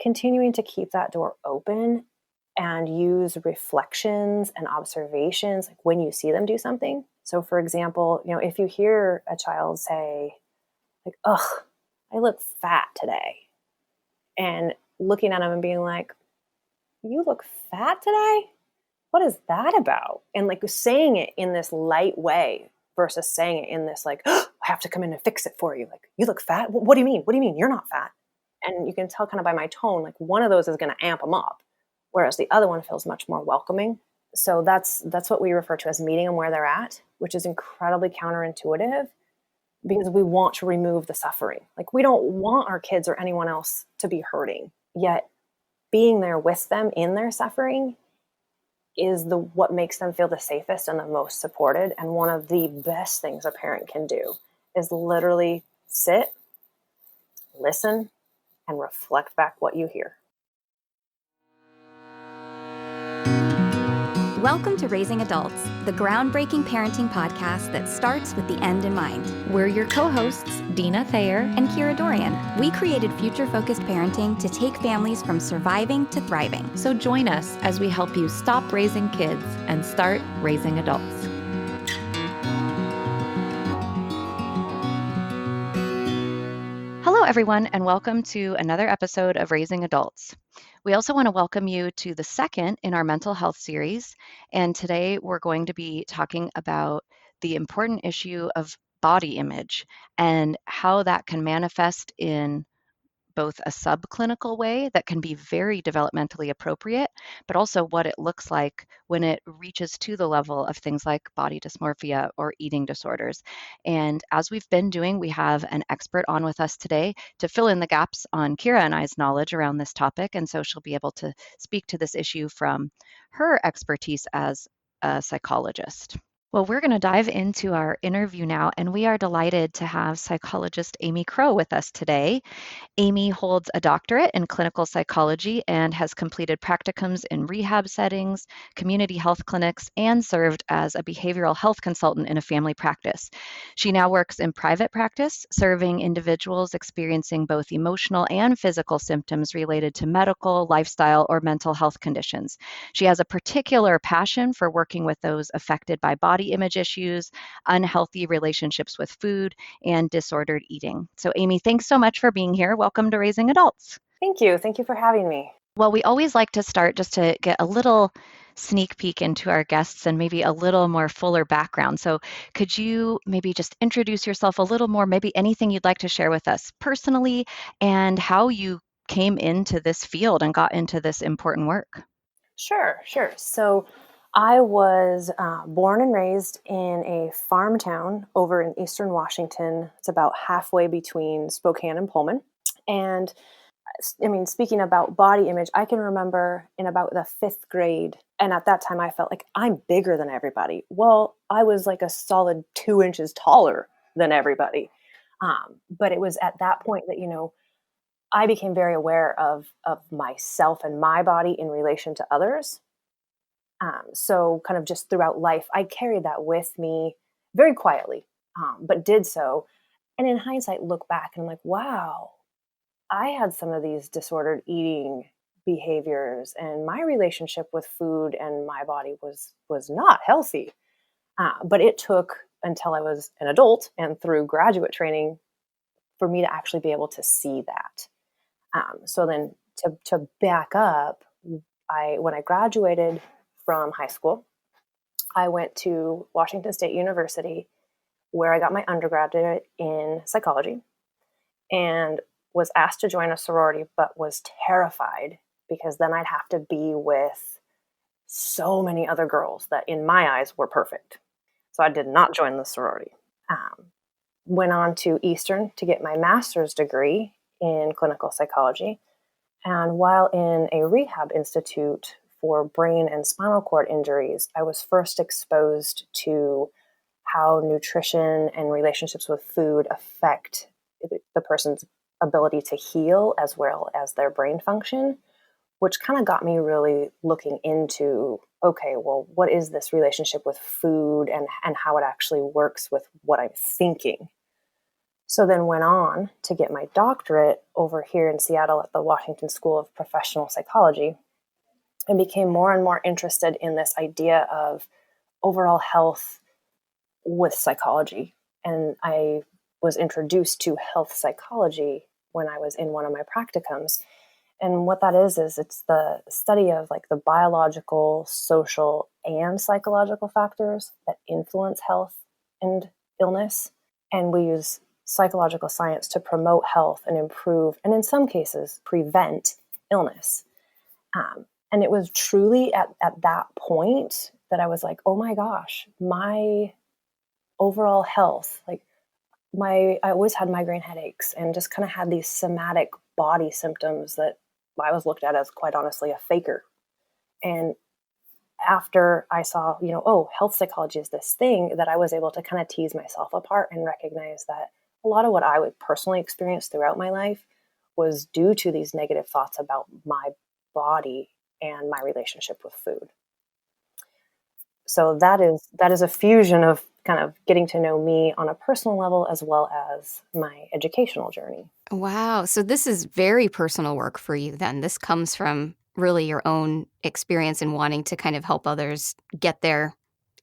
continuing to keep that door open and use reflections and observations like when you see them do something. So for example, if you hear a child say like, "Ugh, I look fat today," and looking at them and being like, "You look fat today? What is that about?" And like saying it in this light way versus saying it in this like, "I have to come in and fix it for you." Like, "You look fat? What do you mean? What do you mean? You're not fat." And you can tell kind of by my tone, like one of those is going to amp them up, whereas the other one feels much more welcoming. So that's what we refer to as meeting them where they're at, which is incredibly counterintuitive because we want to remove the suffering. Like we don't want our kids or anyone else to be hurting. Yet being there with them in their suffering is what makes them feel the safest and the most supported. And one of the best things a parent can do is literally sit, listen, and reflect back what you hear. Welcome to Raising Adults, the groundbreaking parenting podcast that starts with the end in mind. We're your co-hosts, Deana Thayer and Kira Dorian. We created future-focused parenting to take families from surviving to thriving. So join us as we help you stop raising kids and start raising adults. Hello, everyone, and welcome to another episode of Raising Adults. We also want to welcome you to the second in our mental health series. And today we're going to be talking about the important issue of body image and how that can manifest in both a subclinical way that can be very developmentally appropriate, but also what it looks like when it reaches to the level of things like body dysmorphia or eating disorders. And as we've been doing, we have an expert on with us today to fill in the gaps on Kira and I's knowledge around this topic. And so she'll be able to speak to this issue from her expertise as a psychologist. Well, we're going to dive into our interview now, and we are delighted to have psychologist Amy Crow with us today. Amy holds a doctorate in clinical psychology and has completed practicums in rehab settings, community health clinics, and served as a behavioral health consultant in a family practice. She now works in private practice, serving individuals experiencing both emotional and physical symptoms related to medical, lifestyle, or mental health conditions. She has a particular passion for working with those affected by body image issues, unhealthy relationships with food, and disordered eating. So Amy, thanks so much for being here. Welcome to Raising Adults. Thank you. Thank you for having me. Well, we always like to start just to get a little sneak peek into our guests and maybe a little more fuller background. So could you maybe just introduce yourself a little more, maybe anything you'd like to share with us personally and how you came into this field and got into this important work? Sure. So I was born and raised in a farm town over in eastern Washington. It's about halfway between Spokane and Pullman. And I mean, speaking about body image, I can remember in about the 5th grade, and at that time I felt like I'm bigger than everybody. Well, I was like a solid 2 inches taller than everybody. But it was at that point that, I became very aware of myself and my body in relation to others. So kind of just throughout life, I carried that with me very quietly, but did so. And in hindsight, look back and I'm like, wow, I had some of these disordered eating behaviors, and my relationship with food and my body was not healthy. But it took until I was an adult and through graduate training for me to actually be able to see that. So then to back up, when I graduated from high school, I went to Washington State University, where I got my undergraduate in psychology, and was asked to join a sorority, but was terrified because then I'd have to be with so many other girls that in my eyes were perfect. So I did not join the sorority. Went on to Eastern to get my master's degree in clinical psychology. And while in a rehab institute for brain and spinal cord injuries, I was first exposed to how nutrition and relationships with food affect the person's ability to heal as well as their brain function, which kind of got me really looking into, okay, well, what is this relationship with food and how it actually works with what I'm thinking? So then went on to get my doctorate over here in Seattle at the Washington School of Professional Psychology, and became more and more interested in this idea of overall health with psychology. And I was introduced to health psychology when I was in one of my practicums. And what that is it's the study of like the biological, social, and psychological factors that influence health and illness. And we use psychological science to promote health and improve, and in some cases, prevent illness. And it was truly at that point that I was like, oh my gosh, my overall health, like I always had migraine headaches and just kind of had these somatic body symptoms that I was looked at as, quite honestly, a faker. And after I saw, oh, health psychology is this thing, that I was able to kind of tease myself apart and recognize that a lot of what I would personally experience throughout my life was due to these negative thoughts about my body and my relationship with food. So that is a fusion of kind of getting to know me on a personal level as well as my educational journey. Wow. So this is very personal work for you then. This comes from really your own experience in wanting to kind of help others get there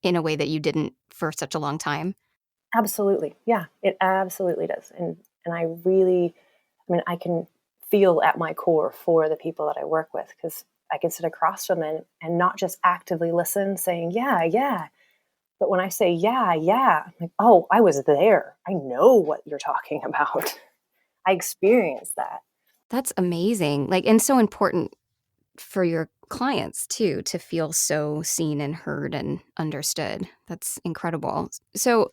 in a way that you didn't for such a long time. Absolutely. Yeah, it absolutely does. And I really, I can feel at my core for the people that I work with, because I can sit across from them and not just actively listen saying, yeah, yeah. But when I say, yeah, yeah, I'm like, oh, I was there. I know what you're talking about. I experienced that. That's amazing. Like, and so important for your clients too, to feel so seen and heard and understood. That's incredible. So,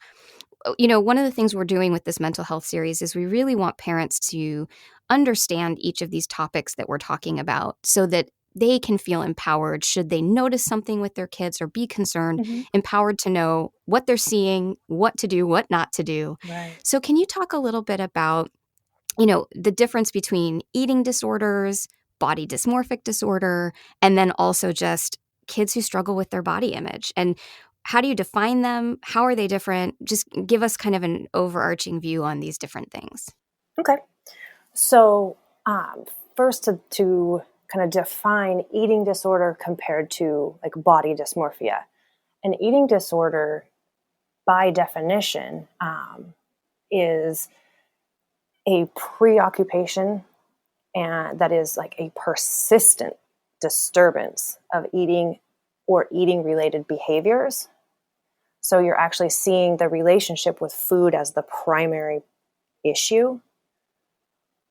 one of the things we're doing with this mental health series is we really want parents to understand each of these topics that we're talking about so that they can feel empowered should they notice something with their kids or be concerned, Mm-hmm. empowered to know what they're seeing, what to do, what not to do. Right. So can you talk a little bit about, the difference between eating disorders, body dysmorphic disorder, and then also just kids who struggle with their body image? And how do you define them? How are they different? Just give us kind of an overarching view on these different things. Okay. So, first to kind of define eating disorder compared to like body dysmorphia. An eating disorder, by definition, is a preoccupation, and that is like a persistent disturbance of eating or eating related behaviors. So you're actually seeing the relationship with food as the primary issue,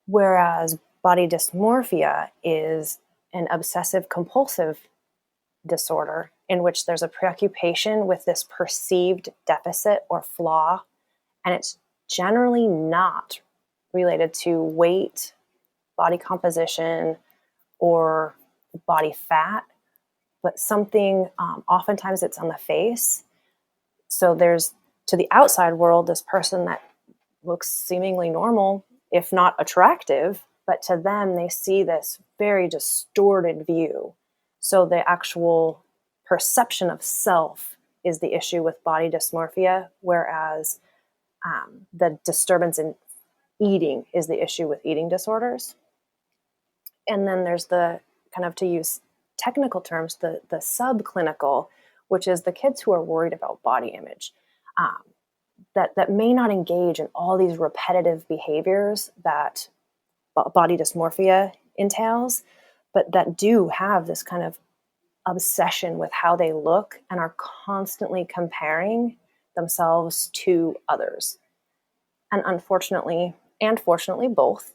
whereas body dysmorphia is an obsessive compulsive disorder in which there's a preoccupation with this perceived deficit or flaw, and it's generally not related to weight, body composition, or body fat, but something, oftentimes it's on the face. So there's, to the outside world, this person that looks seemingly normal, if not attractive, but to them, they see this very distorted view. So the actual perception of self is the issue with body dysmorphia, whereas the disturbance in eating is the issue with eating disorders. And then there's the, kind of, to use technical terms, the subclinical, which is the kids who are worried about body image, that may not engage in all these repetitive behaviors that body dysmorphia entails, but that do have this kind of obsession with how they look and are constantly comparing themselves to others. And unfortunately, and fortunately both,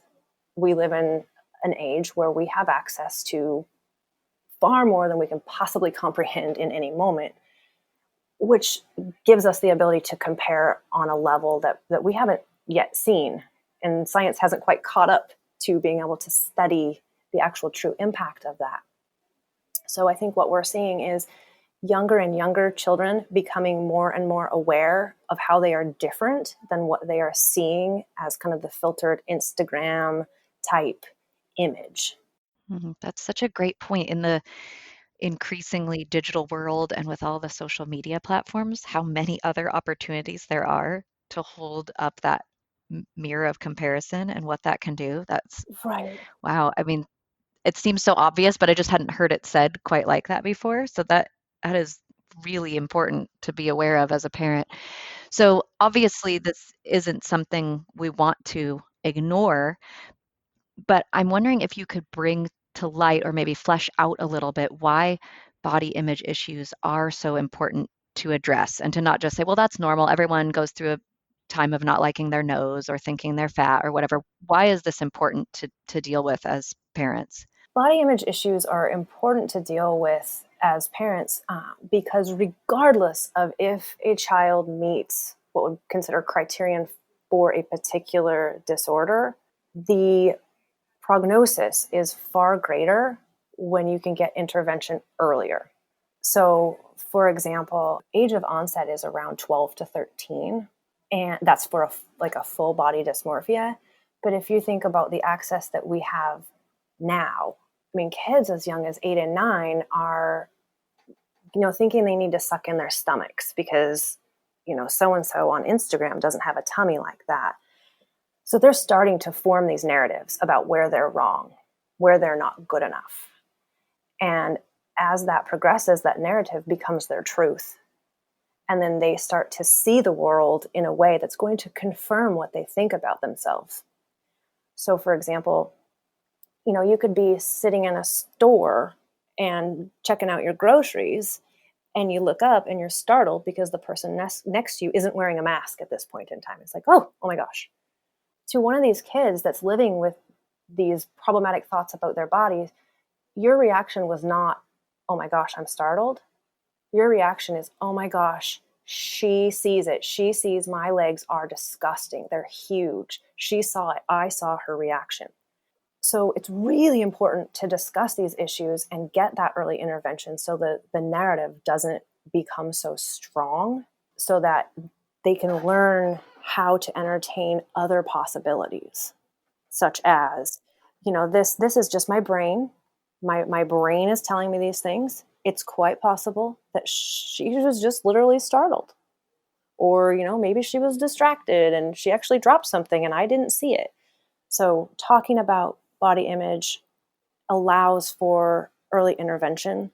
we live in an age where we have access to far more than we can possibly comprehend in any moment, which gives us the ability to compare on a level that we haven't yet seen. And science hasn't quite caught up to being able to study the actual true impact of that. So I think what we're seeing is younger and younger children becoming more and more aware of how they are different than what they are seeing as kind of the filtered Instagram type image. That's such a great point. In the increasingly digital world and with all the social media platforms, how many other opportunities there are to hold up that mirror of comparison and what that can do. That's, Right. wow. I mean, it seems so obvious, but I just hadn't heard it said quite like that before. So that is really important to be aware of as a parent. So obviously, this isn't something we want to ignore, but I'm wondering if you could bring to light or maybe flesh out a little bit why body image issues are so important to address and to not just say, well, that's normal. Everyone goes through a time of not liking their nose or thinking they're fat or whatever. Why is this important to deal with as parents? Body image issues are important to deal with as parents because regardless of if a child meets what would consider criterion for a particular disorder, the prognosis is far greater when you can get intervention earlier. So, for example, age of onset is around 12 to 13, and that's for a full body dysmorphia. But if you think about the access that we have now, I mean, kids as young as 8 and 9 are, thinking they need to suck in their stomachs because, so and so on Instagram doesn't have a tummy like that. So they're starting to form these narratives about where they're wrong, where they're not good enough. And as that progresses, that narrative becomes their truth. And then they start to see the world in a way that's going to confirm what they think about themselves. So, for example, you could be sitting in a store and checking out your groceries, and you look up and you're startled because the person next to you isn't wearing a mask at this point in time. It's like, oh my gosh. To one of these kids that's living with these problematic thoughts about their bodies, your reaction was not, oh my gosh, I'm startled. Your reaction is, oh my gosh, she sees it. She sees my legs are disgusting. They're huge. She saw it. I saw her reaction. So it's really important to discuss these issues and get that early intervention so that the narrative doesn't become so strong, so that they can learn how to entertain other possibilities, such as, this is just my brain. My brain is telling me these things. It's quite possible that she was just literally startled. Or, maybe she was distracted and she actually dropped something and I didn't see it. So talking about body image allows for early intervention,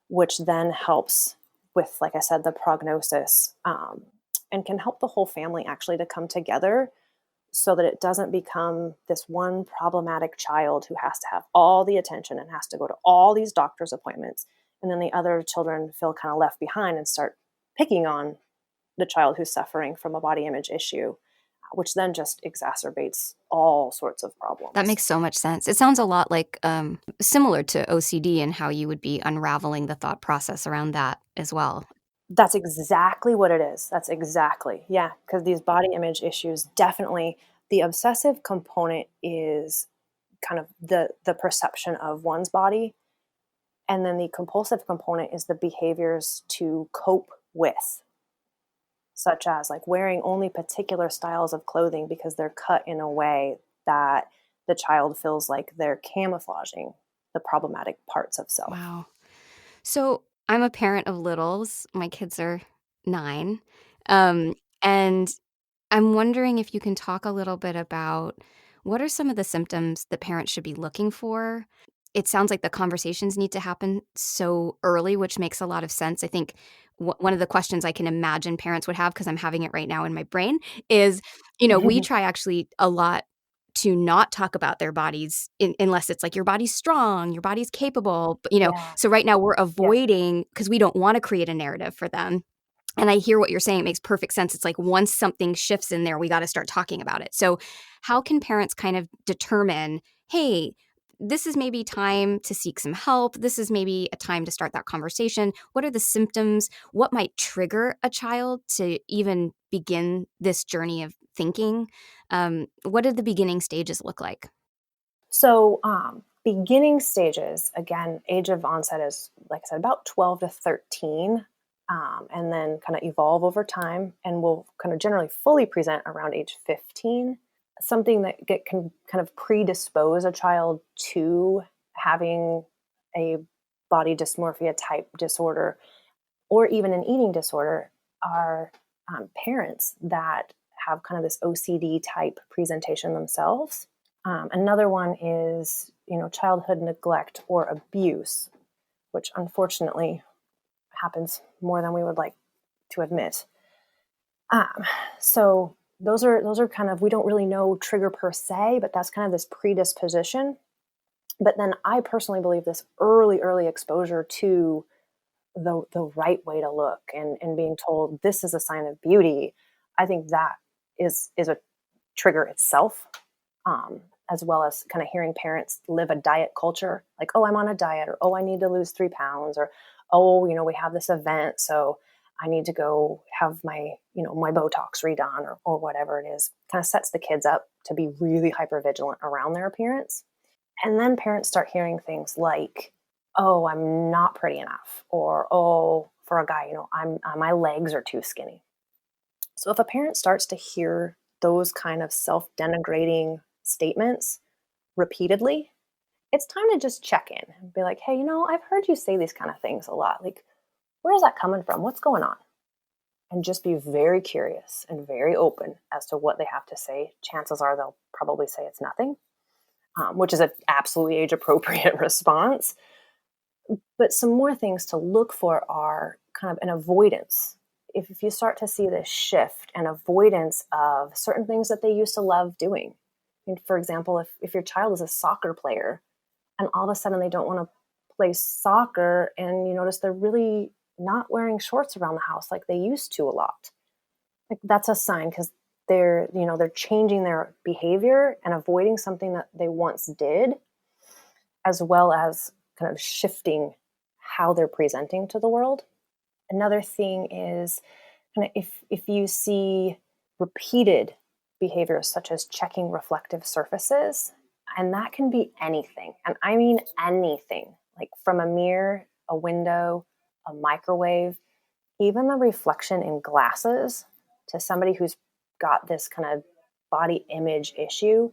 which then helps with, like I said, the prognosis, and can help the whole family actually to come together so that it doesn't become this one problematic child who has to have all the attention and has to go to all these doctor's appointments. And then the other children feel kind of left behind and start picking on the child who's suffering from a body image issue, which then just exacerbates all sorts of problems. That makes so much sense. It sounds a lot like similar to OCD and how you would be unraveling the thought process around that as well. That's exactly what it is. That's exactly. Yeah, because these body image issues, definitely the obsessive component is kind of the perception of one's body. And then the compulsive component is the behaviors to cope with, such as like wearing only particular styles of clothing because they're cut in a way that the child feels like they're camouflaging the problematic parts of self. Wow. So I'm a parent of littles. My kids are 9. And I'm wondering if you can talk a little bit about what are some of the symptoms that parents should be looking for. It sounds like the conversations need to happen so early, which makes a lot of sense. I think one of the questions I can imagine parents would have, because I'm having it right now in my brain, is, we try actually a lot to not talk about their bodies unless it's like your body's strong, your body's capable. But, Yeah. so right now we're Yeah. avoiding because we don't want to create a narrative for them. And I hear what you're saying. It makes perfect sense. It's like once something shifts in there, we got to start talking about it. So how can parents kind of determine, hey, this is maybe time to seek some help. This is maybe a time to start that conversation. What are the symptoms? What might trigger a child to even begin this journey of thinking? What do the beginning stages look like? So, beginning stages, again, age of onset is, like I said, about 12 to 13, and then kind of evolve over time and will kind of generally fully present around age 15. Something that can kind of predispose a child to having a body dysmorphia type disorder or even an eating disorder are parents that have kind of this OCD type presentation themselves. Another one is, childhood neglect or abuse, which unfortunately happens more than we would like to admit. So those are kind of, we don't really know trigger per se, but that's kind of this predisposition. But then I personally believe this early exposure to the right way to look, and being told this is a sign of beauty, I think that is a trigger itself, as well as kind of hearing parents live a diet culture, like, oh, I'm on a diet, or oh, I need to lose 3 pounds, or oh, we have this event, so I need to go have my my Botox redone, or whatever it is. Kind of sets the kids up to be really hyper vigilant around their appearance. And then parents start hearing things like, oh, I'm not pretty enough, or oh, for a guy, my legs are too skinny. So if a parent starts to hear those kind of self-denigrating statements repeatedly, it's time to just check in and be like, hey, I've heard you say these kind of things a lot. Like, where's that coming from? What's going on? And just be very curious and very open as to what they have to say. Chances are they'll probably say it's nothing, which is an absolutely age-appropriate response. But some more things to look for are kind of an avoidance. If you start to see this shift and avoidance of certain things that they used to love doing. And for example, if your child is a soccer player and all of a sudden they don't want to play soccer, and you notice they're really not wearing shorts around the house like they used to a lot, like that's a sign, because they're changing their behavior and avoiding something that they once did, as well as kind of shifting how they're presenting to the world. Another thing is kind of if you see repeated behaviors such as checking reflective surfaces, and that can be anything, and I mean anything, like from a mirror, a window, a microwave, even the reflection in glasses. To somebody who's got this kind of body image issue,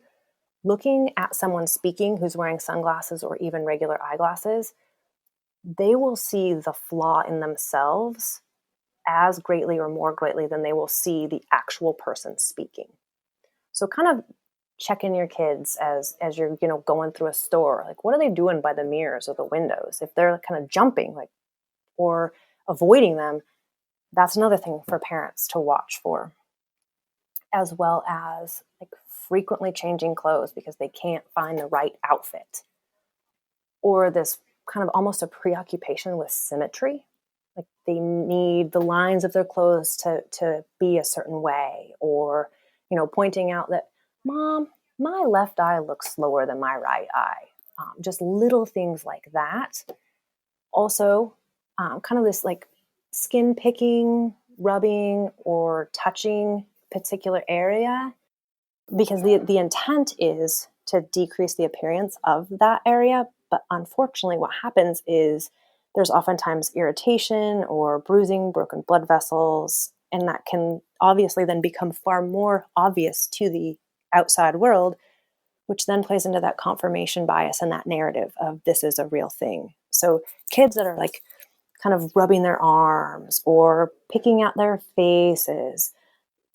looking at someone speaking who's wearing sunglasses or even regular eyeglasses, they will see the flaw in themselves as greatly or more greatly than they will see the actual person speaking. So kind of check in your kids as you're going through a store, like what are they doing by the mirrors or the windows? If they're kind of jumping, like, or avoiding them, that's another thing for parents to watch for, as well as like frequently changing clothes because they can't find the right outfit, or this kind of almost a preoccupation with symmetry. Like they need the lines of their clothes to be a certain way, or, pointing out that, Mom, my left eye looks slower than my right eye. Just little things like that. Also, kind of this like skin picking, rubbing, or touching particular area, because the intent is to decrease the appearance of that area. But unfortunately, what happens is there's oftentimes irritation or bruising, broken blood vessels, and that can obviously then become far more obvious to the outside world, which then plays into that confirmation bias and that narrative of this is a real thing. So kids that are like kind of rubbing their arms or picking out their faces,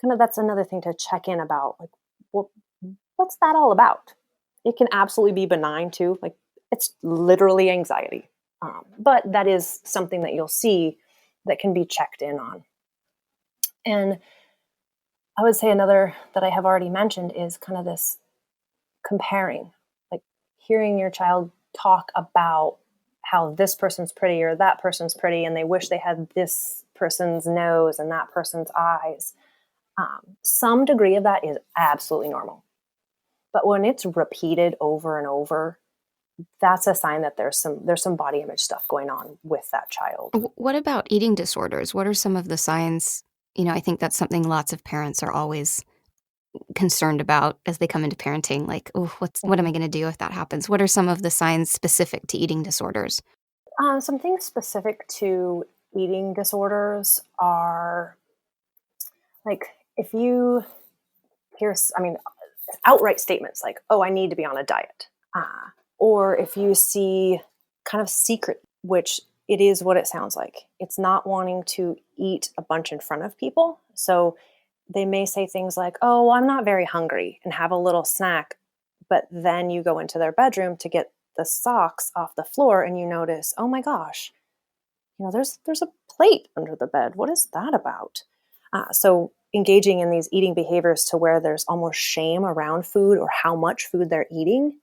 kind of that's another thing to check in about, like, well, what's that all about? It can absolutely be benign too. Like it's literally anxiety. But that is something that you'll see that can be checked in on. And I would say another that I have already mentioned is kind of this comparing, like hearing your child talk about how this person's pretty or that person's pretty, and they wish they had this person's nose and that person's eyes. Some degree of that is absolutely normal. But when it's repeated over and over, that's a sign that there's some body image stuff going on with that child. What about eating disorders? What are some of the signs? I think that's something lots of parents are always concerned about as they come into parenting. Like, oh, what am I going to do if that happens? What are some of the signs specific to eating disorders? Some things specific to eating disorders are like if you hear, outright statements like, oh, I need to be on a diet. Or if you see kind of secret, which it is what it sounds like. It's not wanting to eat a bunch in front of people. So they may say things like, oh, I'm not very hungry, and have a little snack. But then you go into their bedroom to get the socks off the floor and you notice, oh my gosh, there's a plate under the bed. What is that about? So engaging in these eating behaviors to where there's almost shame around food or how much food they're eating.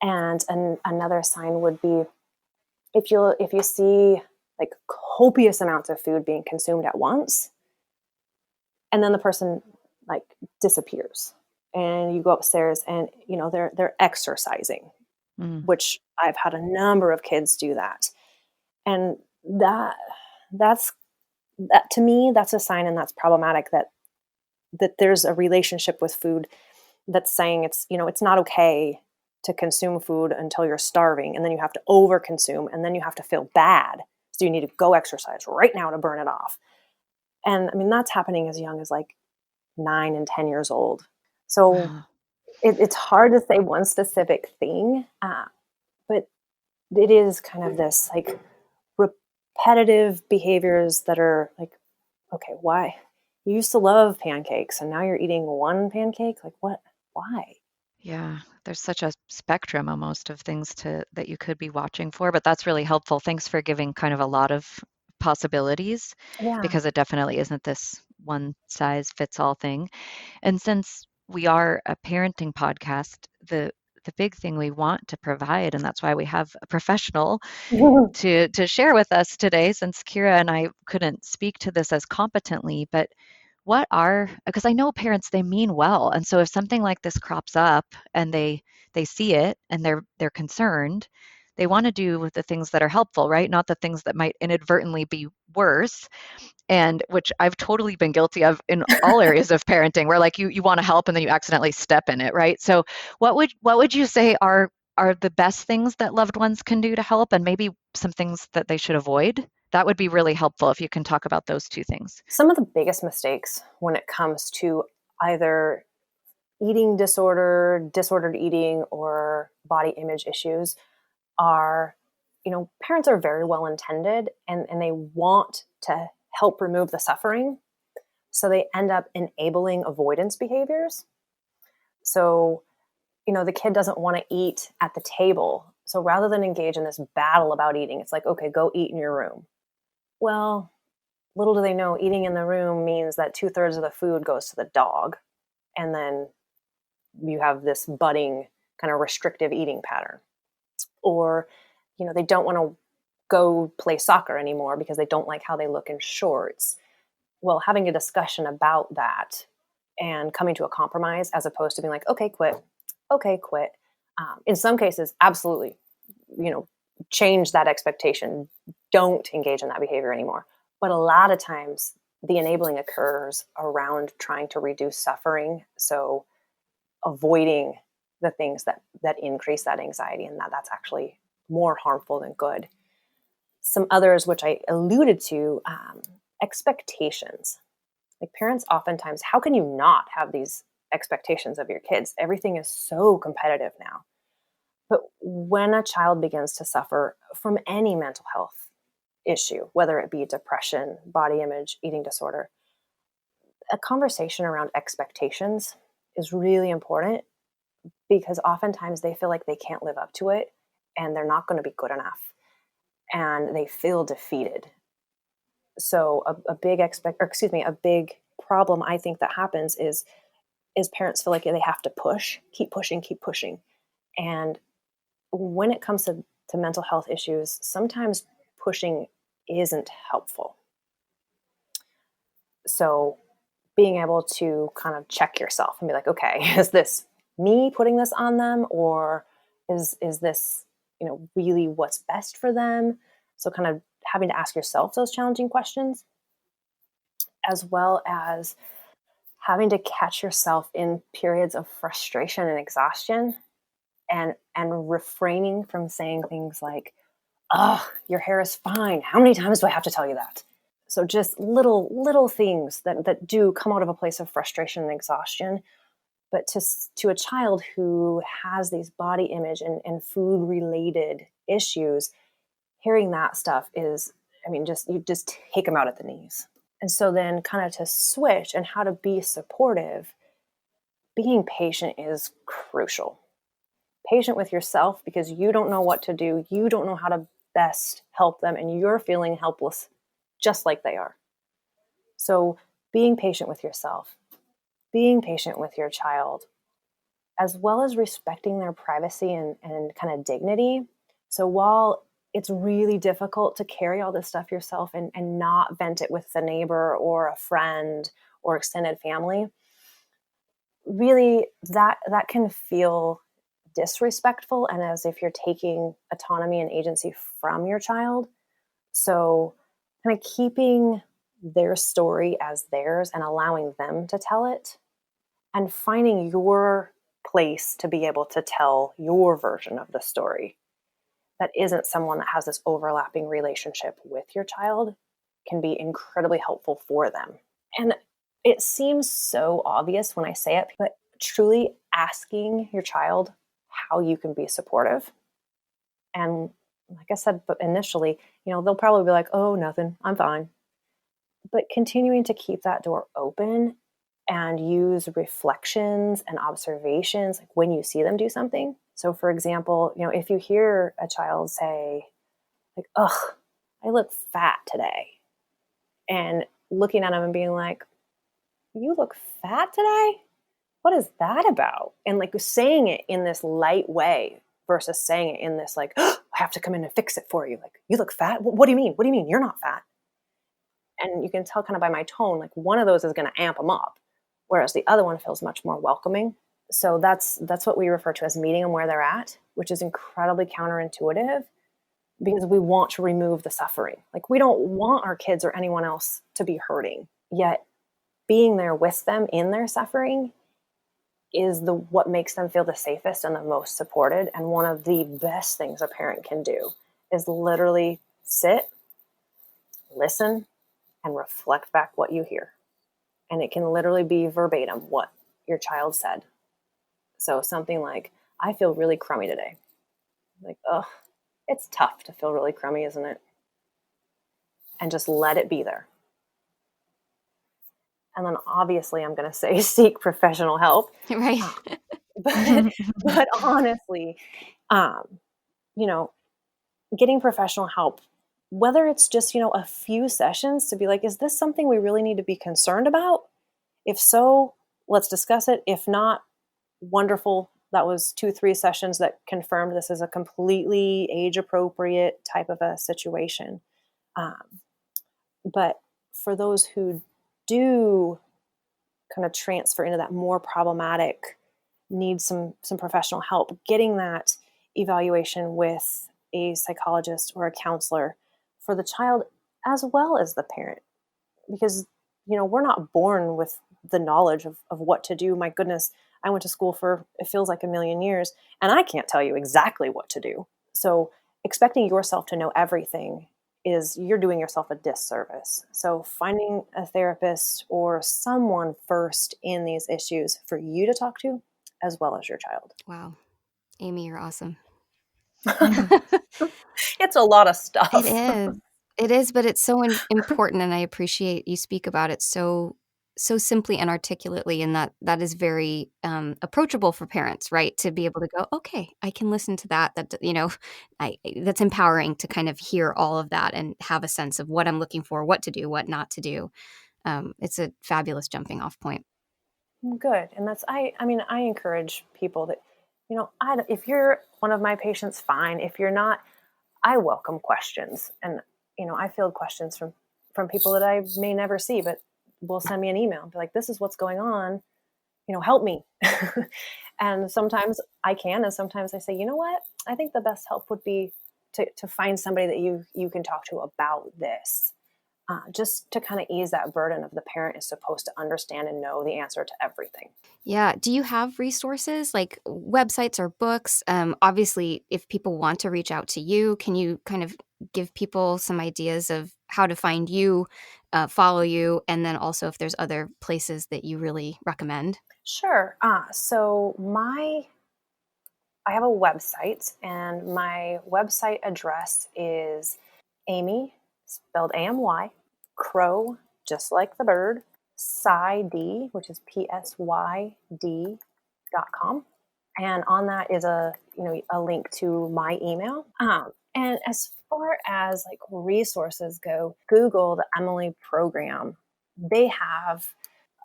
And another sign would be if you see like copious amounts of food being consumed at once, and then the person like disappears, and you go upstairs and they're exercising, which I've had a number of kids do that, and that's that to me, that's a sign, and that's problematic, that there's a relationship with food that's saying it's not okay to consume food until you're starving, and then you have to overconsume, and then you have to feel bad, so you need to go exercise right now to burn it off. And I mean, that's happening as young as like 9 and 10 years old. So Wow. it's hard to say one specific thing, but it is kind of this like repetitive behaviors that are like, okay, why? You used to love pancakes and now you're eating one pancake? Like what? Why? Yeah, there's such a spectrum almost of things that you could be watching for, but that's really helpful. Thanks for giving kind of a lot of possibilities Yeah. because it definitely isn't this one size fits all thing. And since we are a parenting podcast, the big thing we want to provide, and that's why we have a professional to share with us today, since Kira and I couldn't speak to this as competently, but what are, because I know parents, they mean well, and so if something like this crops up and they see it and they're concerned, they want to do the things that are helpful, right? Not the things that might inadvertently be worse, and which I've totally been guilty of in all areas of parenting, where like you want to help and then you accidentally step in it, right? So what would you say are the best things that loved ones can do to help, and maybe some things that they should avoid? That would be really helpful if you can talk about those two things. Some of the biggest mistakes when it comes to either eating disorder, disordered eating, or body image issues are, parents are very well intended, and they want to help remove the suffering. So they end up enabling avoidance behaviors. So, the kid doesn't want to eat at the table. So rather than engage in this battle about eating, it's like, okay, go eat in your room. Well, little do they know, eating in the room means that 2/3 of the food goes to the dog. And then you have this budding kind of restrictive eating pattern. Or, they don't want to go play soccer anymore because they don't like how they look in shorts. Well, having a discussion about that and coming to a compromise, as opposed to being like, okay, quit. Okay, quit. In some cases, absolutely, change that expectation. Don't engage in that behavior anymore. But a lot of times the enabling occurs around trying to reduce suffering. So avoiding the things that increase that anxiety, and that's actually more harmful than good. Some others, which I alluded to, expectations. Like parents oftentimes, how can you not have these expectations of your kids? Everything is so competitive now. But when a child begins to suffer from any mental health issue, whether it be depression, body image, eating disorder, a conversation around expectations is really important, because oftentimes they feel like they can't live up to it and they're not going to be good enough, and they feel defeated. So a big problem I think that happens is parents feel like they have to keep pushing. And when it comes to mental health issues, sometimes pushing isn't helpful. So being able to kind of check yourself and be like, okay, is this me putting this on them, or is this, really what's best for them? So kind of having to ask yourself those challenging questions, as well as having to catch yourself in periods of frustration and exhaustion, and refraining from saying things like, oh, your hair is fine. How many times do I have to tell you that? So just little things that do come out of a place of frustration and exhaustion. But to a child who has these body image and food related issues, hearing that stuff is, you just take them out at the knees. And so then kind of to switch and how to be supportive, being patient is crucial. Patient with yourself because you don't know what to do. You don't know how to best help them, and you're feeling helpless just like they are. So being patient with yourself, being patient with your child, as well as respecting their privacy and kind of dignity. So while it's really difficult to carry all this stuff yourself and not vent it with a neighbor or a friend or extended family, really that can feel disrespectful and as if you're taking autonomy and agency from your child. So kind of keeping their story as theirs and allowing them to tell it and finding your place to be able to tell your version of the story that isn't someone that has this overlapping relationship with your child can be incredibly helpful for them. And it seems so obvious when I say it, but truly asking your child how you can be supportive. And like I said, but initially, they'll probably be like, oh, nothing, I'm fine. But continuing to keep that door open and use reflections and observations like when you see them do something. So for example, if you hear a child say like, ugh, I look fat today, and looking at them and being like, you look fat today? What is that about? And like saying it in this light way versus saying it in this like, oh, I have to come in and fix it for you. Like, you look fat? What do you mean? What do you mean? You're not fat. And you can tell kind of by my tone, like one of those is going to amp them up, whereas the other one feels much more welcoming. So that's what we refer to as meeting them where they're at, which is incredibly counterintuitive because we want to remove the suffering. Like we don't want our kids or anyone else to be hurting, yet being there with them in their suffering is what makes them feel the safest and the most supported. And one of the best things a parent can do is literally sit, listen, and reflect back what you hear. And it can literally be verbatim what your child said. So something like, I feel really crummy today. Like, oh, it's tough to feel really crummy, isn't it? And just let it be there. And then obviously I'm going to say seek professional help. Right. But honestly, getting professional help, whether it's just, a few sessions to be like, is this something we really need to be concerned about? If so, let's discuss it. If not, wonderful. That was 2-3 sessions that confirmed this is a completely age appropriate type of a situation. But for those who do kind of transfer into that more problematic, need some professional help, getting that evaluation with a psychologist or a counselor for the child as well as the parent. Because, we're not born with the knowledge of what to do. My goodness, I went to school for, it feels like a million years, and I can't tell you exactly what to do. So expecting yourself to know everything is you're doing yourself a disservice. So finding a therapist or someone first in these issues for you to talk to, as well as your child. Wow. Amy, you're awesome. It's a lot of stuff. It is. It is, but it's so important, and I appreciate you speak about it so simply and articulately, and that is very approachable for parents, right? To be able to go, okay, I can listen to that. That that's empowering to kind of hear all of that and have a sense of what I'm looking for, what to do, what not to do. It's a fabulous jumping off point. Good, and that's I encourage people that if you're one of my patients, fine. If you're not, I welcome questions, and I field questions from people that I may never see, but will send me an email and be like, this is what's going on, help me. And sometimes I can, and sometimes I say, you know what, I think the best help would be to find somebody that you can talk to about this, just to kind of ease that burden of the parent is supposed to understand and know the answer to everything. Yeah. Do you have resources like websites or books? Obviously, if people want to reach out to you, can you kind of give people some ideas of how to find you, follow you, and then also if there's other places that you really recommend? Sure. So I have a website, and my website address is Amy, spelled AMY, Crow, just like the bird, Psy.D, which is PSYD.com. And on that is a link to my email. And as far as like resources go, Google the Emily program. They have,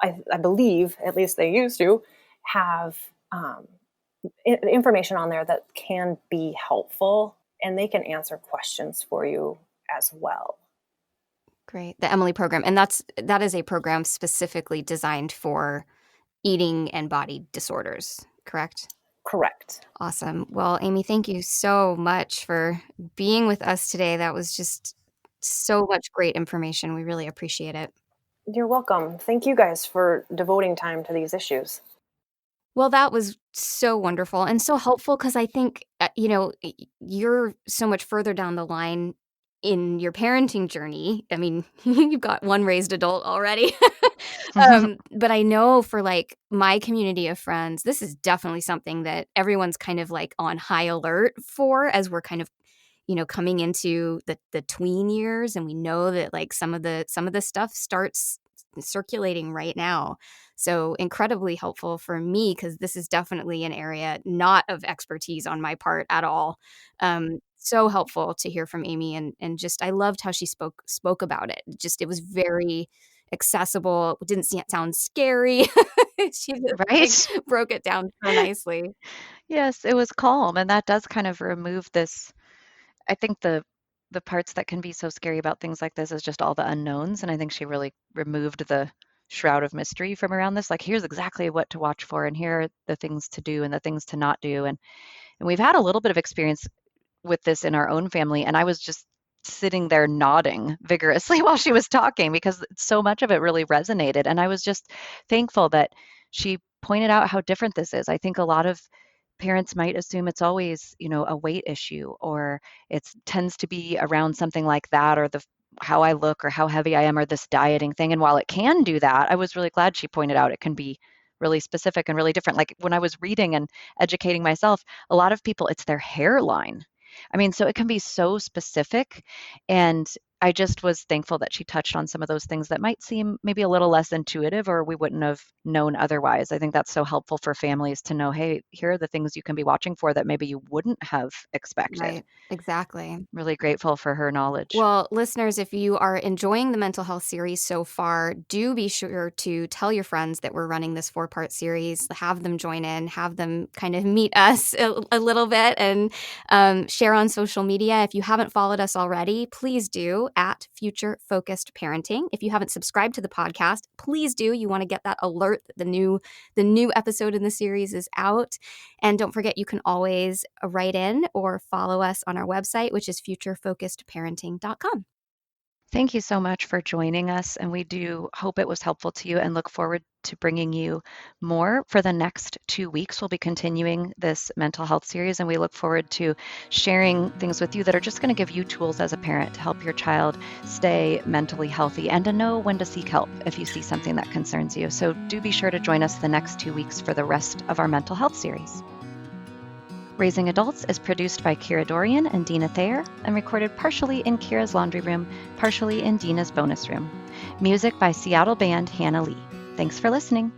I believe, at least they used to have information on there that can be helpful, and they can answer questions for you as well. Great. The Emily program. And that is a program specifically designed for eating and body disorders, correct? Correct. Awesome. Well, Amy, thank you so much for being with us today. That was just so much great information. We really appreciate it. You're welcome. Thank you guys for devoting time to these issues. Well, that was so wonderful and so helpful because I think, you're so much further down the line in your parenting journey. I mean, you've got one raised adult already. But I know for like my community of friends, this is definitely something that everyone's kind of like on high alert for as we're kind of, coming into the tween years. And we know that like some of the stuff starts circulating right now. So incredibly helpful for me because this is definitely an area not of expertise on my part at all. So helpful to hear from Amy and just I loved how she spoke about it. Just it was very accessible. It didn't sound scary. She just Right? broke it down so nicely. Yes, it was calm, and that does kind of remove this. I think the parts that can be so scary about things like this is just all the unknowns, and I think she really removed the shroud of mystery from around this. Like, here's exactly what to watch for, and here are the things to do and the things to not do. And we've had a little bit of experience with this in our own family, and I was just sitting there nodding vigorously while she was talking because so much of it really resonated. And I was just thankful that she pointed out how different this is. I think a lot of parents might assume it's always, a weight issue, or it tends to be around something like that, or how I look or how heavy I am, or this dieting thing. And while it can do that, I was really glad she pointed out it can be really specific and really different. Like when I was reading and educating myself, a lot of people, it's their hairline. I mean, so it can be so specific. And I just was thankful that she touched on some of those things that might seem maybe a little less intuitive or we wouldn't have known otherwise. I think that's so helpful for families to know, hey, here are the things you can be watching for that maybe you wouldn't have expected. Right. Exactly. Really grateful for her knowledge. Well, listeners, if you are enjoying the mental health series so far, do be sure to tell your friends that we're running this 4-part series, have them join in, have them kind of meet us a little bit and share on social media. If you haven't followed us already, please do at Future Focused Parenting. If you haven't subscribed to the podcast, please do. You want to get that alert that the new episode in the series is out. And don't forget, you can always write in or follow us on our website, which is futurefocusedparenting.com. Thank you so much for joining us, and we do hope it was helpful to you and look forward to bringing you more for the next 2 weeks. We'll be continuing this mental health series, and we look forward to sharing things with you that are just going to give you tools as a parent to help your child stay mentally healthy and to know when to seek help if you see something that concerns you. So do be sure to join us the next 2 weeks for the rest of our mental health series. Raising Adults is produced by Kira Dorian and Deana Thayer and recorded partially in Kira's laundry room, partially in Deana's bonus room. Music by Seattle band Hannah Lee. Thanks for listening.